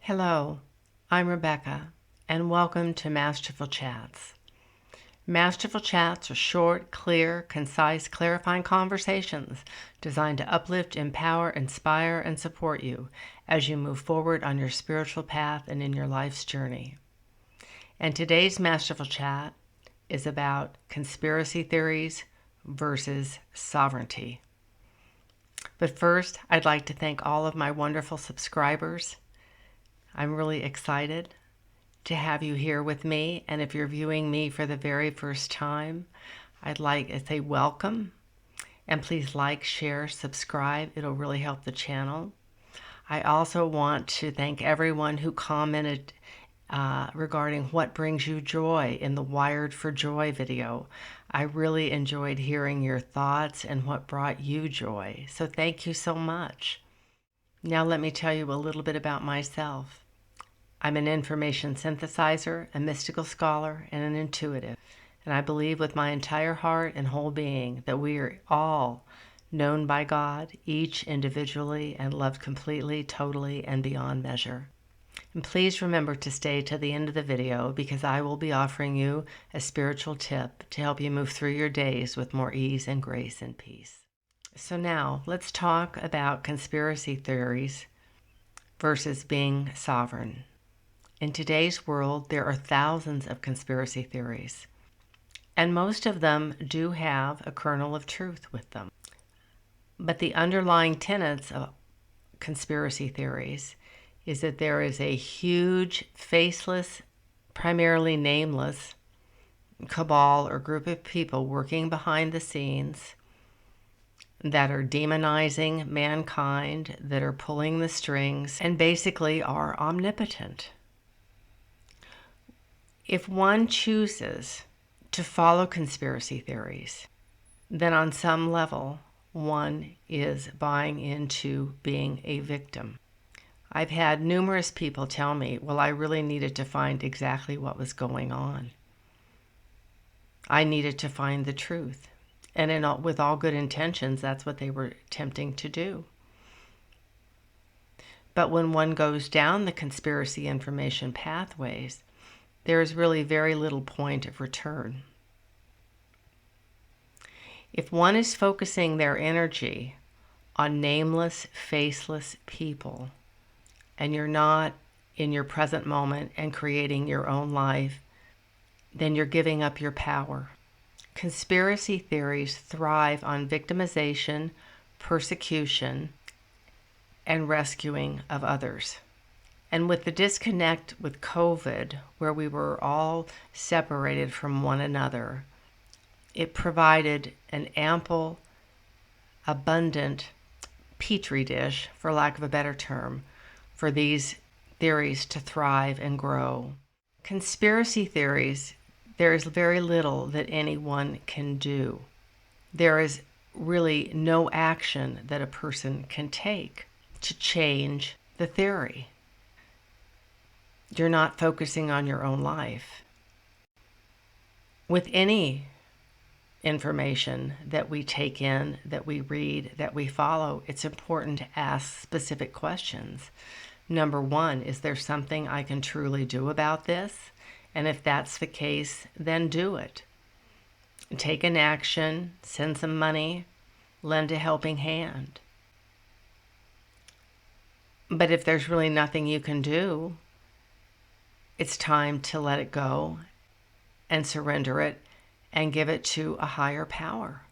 Hello, I'm Rebecca, and welcome to Masterful Chats. Masterful Chats are short, clear, concise, clarifying conversations designed to uplift, empower, inspire, and support you as you move forward on your spiritual path and in your life's journey. And today's Masterful Chat is about conspiracy theories versus sovereignty. But first, I'd like to thank all of my wonderful subscribers. I'm really excited to have you here with me, and if you're viewing me for the very first time, I'd like to say welcome, and please like, share, subscribe. It'll really help the channel. I also want to thank everyone who commented regarding what brings you joy in the Wired for Joy video. I really enjoyed hearing your thoughts and what brought you joy, so thank you so much. Now let me tell you a little bit about myself. I'm an information synthesizer, a mystical scholar, and an intuitive. And I believe with my entire heart and whole being that we are all known by God, each individually, and loved completely, totally, and beyond measure. And please remember to stay to the end of the video because I will be offering you a spiritual tip to help you move through your days with more ease and grace and peace. So now let's talk about conspiracy theories versus being sovereign. In today's world, there are thousands of conspiracy theories, and most of them do have a kernel of truth with them. But the underlying tenets of conspiracy theories is that there is a huge, faceless, primarily nameless cabal or group of people working behind the scenes that are demonizing mankind, that are pulling the strings, and basically are omnipotent. If one chooses to follow conspiracy theories, then on some level, one is buying into being a victim. I've had numerous people tell me, well, I really needed to find exactly what was going on. I needed to find the truth. And with all good intentions, that's what they were attempting to do. But when one goes down the conspiracy information pathways, there is really very little point of return. If one is focusing their energy on nameless, faceless people, and you're not in your present moment and creating your own life, then you're giving up your power. Conspiracy theories thrive on victimization, persecution, and rescuing of others. And with the disconnect with COVID, where we were all separated from one another, it provided an ample, abundant petri dish, for lack of a better term, for these theories to thrive and grow. Conspiracy theories, there is very little that anyone can do. There is really no action that a person can take to change the theory. You're not focusing on your own life. With any information that we take in, that we read, that we follow, it's important to ask specific questions. Number one, is there something I can truly do about this? And if that's the case, then do it. Take an action, send some money, lend a helping hand. But if there's really nothing you can do, it's time to let it go and surrender it and give it to a higher power.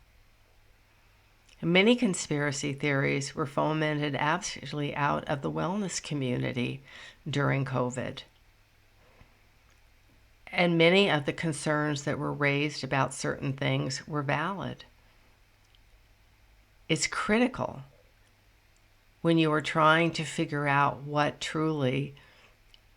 Many conspiracy theories were fomented actually out of the wellness community during COVID. And many of the concerns that were raised about certain things were valid. It's critical when you are trying to figure out what truly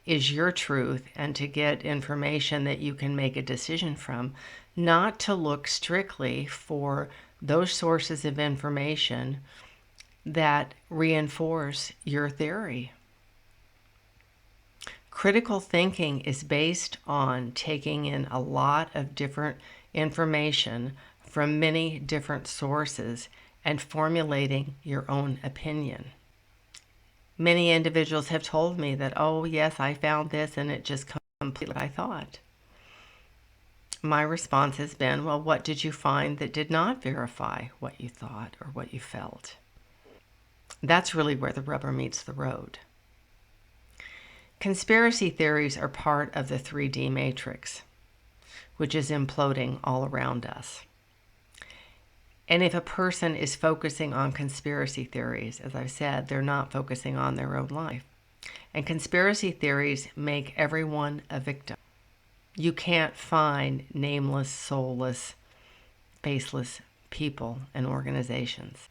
is your truth and to get information that you can make a decision from, not to look strictly for those sources of information that reinforce your theory. Critical thinking is based on taking in a lot of different information from many different sources and formulating your own opinion. Many individuals have told me that, oh, yes, I found this and it just completely what I thought. My response has been, well, what did you find that did not verify what you thought or what you felt? That's really where the rubber meets the road. Conspiracy theories are part of the 3D matrix, which is imploding all around us. And if a person is focusing on conspiracy theories, as I've said, they're not focusing on their own life. And conspiracy theories make everyone a victim. You can't find nameless, soulless, faceless people and organizations.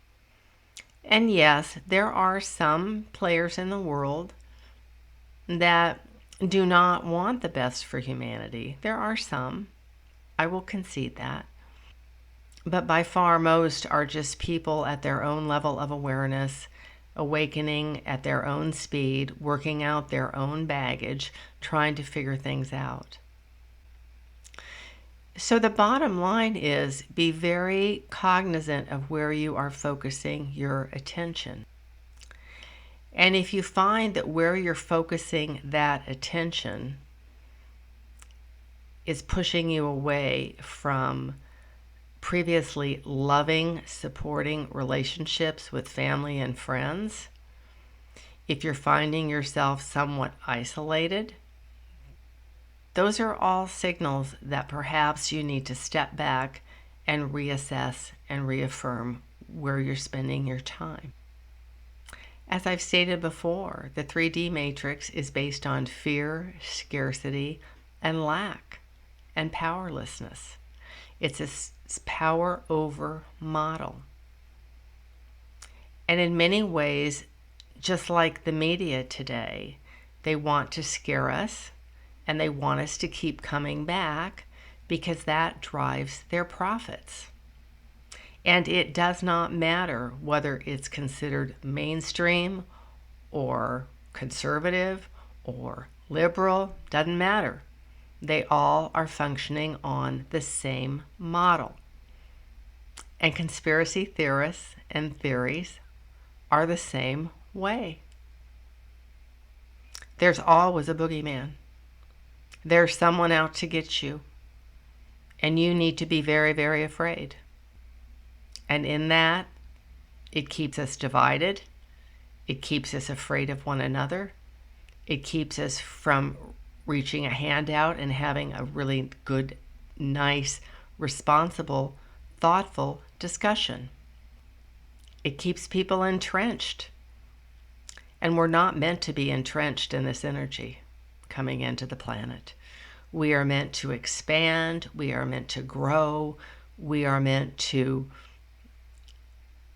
And yes, there are some players in the world that do not want the best for humanity. There are some. I will concede that. But by far, most are just people at their own level of awareness, awakening at their own speed, working out their own baggage, trying to figure things out. So the bottom line is be very cognizant of where you are focusing your attention. And if you find that where you're focusing that attention is pushing you away from previously loving, supporting relationships with family and friends, if you're finding yourself somewhat isolated, those are all signals that perhaps you need to step back and reassess and reaffirm where you're spending your time. As I've stated before, the 3D matrix is based on fear, scarcity, and lack, and powerlessness. It's a power over model. And in many ways, just like the media today, they want to scare us and they want us to keep coming back because that drives their profits. And it does not matter whether it's considered mainstream or conservative or liberal, doesn't matter. They all are functioning on the same model. And conspiracy theorists and theories are the same way. There's always a boogeyman. There's someone out to get you. And you need to be very, very afraid. And in that, it keeps us divided. It keeps us afraid of one another. It keeps us from reaching a hand out and having a really good, nice, responsible, thoughtful discussion. It keeps people entrenched. And we're not meant to be entrenched in this energy coming into the planet. We are meant to expand. We are meant to grow. We are meant to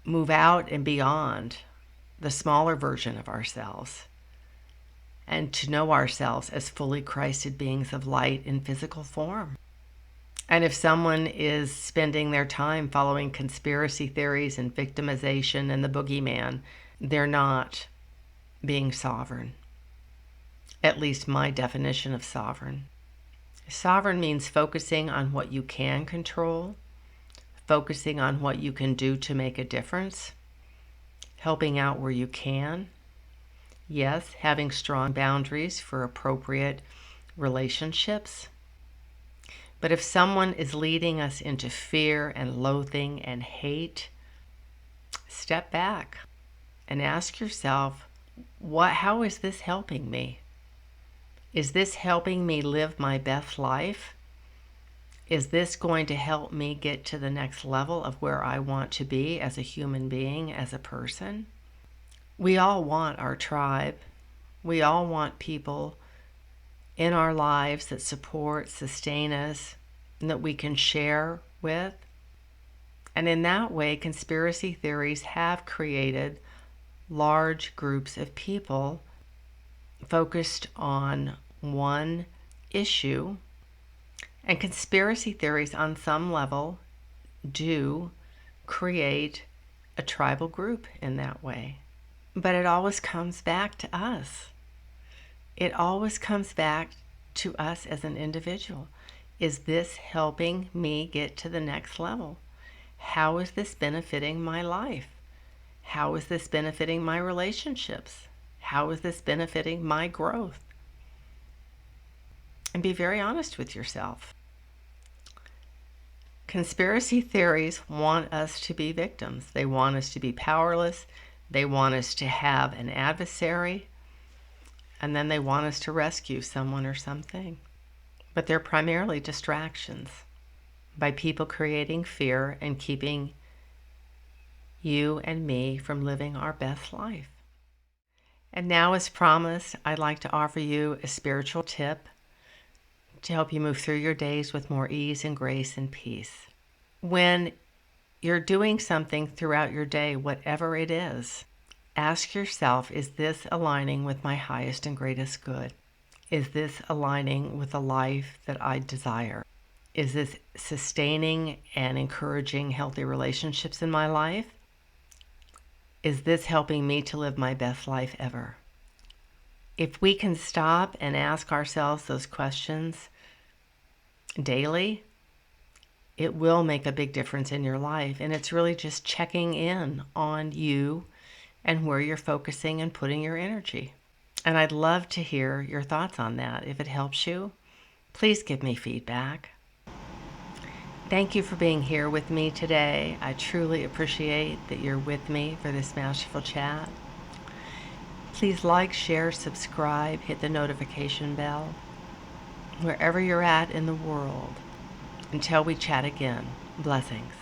move out and beyond the smaller version of ourselves and to know ourselves as fully Christed beings of light in physical form. And if someone is spending their time following conspiracy theories and victimization and the boogeyman, they're not being sovereign. At least my definition of sovereign. Sovereign means focusing on what you can control, focusing on what you can do to make a difference, helping out where you can. Yes, having strong boundaries for appropriate relationships. But if someone is leading us into fear and loathing and hate, step back and ask yourself, how is this helping me? Is this helping me live my best life? Is this going to help me get to the next level of where I want to be as a human being, as a person? We all want our tribe. We all want people in our lives that support, sustain us, and that we can share with. And in that way, conspiracy theories have created large groups of people focused on one issue. And conspiracy theories on some level do create a tribal group in that way. But it always comes back to us. It always comes back to us as an individual. Is this helping me get to the next level? How is this benefiting my life? How is this benefiting my relationships? How is this benefiting my growth? And be very honest with yourself. Conspiracy theories want us to be victims. They want us to be powerless. They want us to have an adversary. And then they want us to rescue someone or something. But they're primarily distractions by people creating fear and keeping you and me from living our best life. And now, as promised, I'd like to offer you a spiritual tip to help you move through your days with more ease and grace and peace. When you're doing something throughout your day, whatever it is, ask yourself, is this aligning with my highest and greatest good? Is this aligning with the life that I desire? Is this sustaining and encouraging healthy relationships in my life? Is this helping me to live my best life ever? If we can stop and ask ourselves those questions daily, it will make a big difference in your life. And it's really just checking in on you and where you're focusing and putting your energy. And I'd love to hear your thoughts on that. If it helps you, please give me feedback. Thank you for being here with me today. I truly appreciate that you're with me for this Masterful Chat. Please like, share, subscribe, hit the notification bell, wherever you're at in the world. Until we chat again, blessings.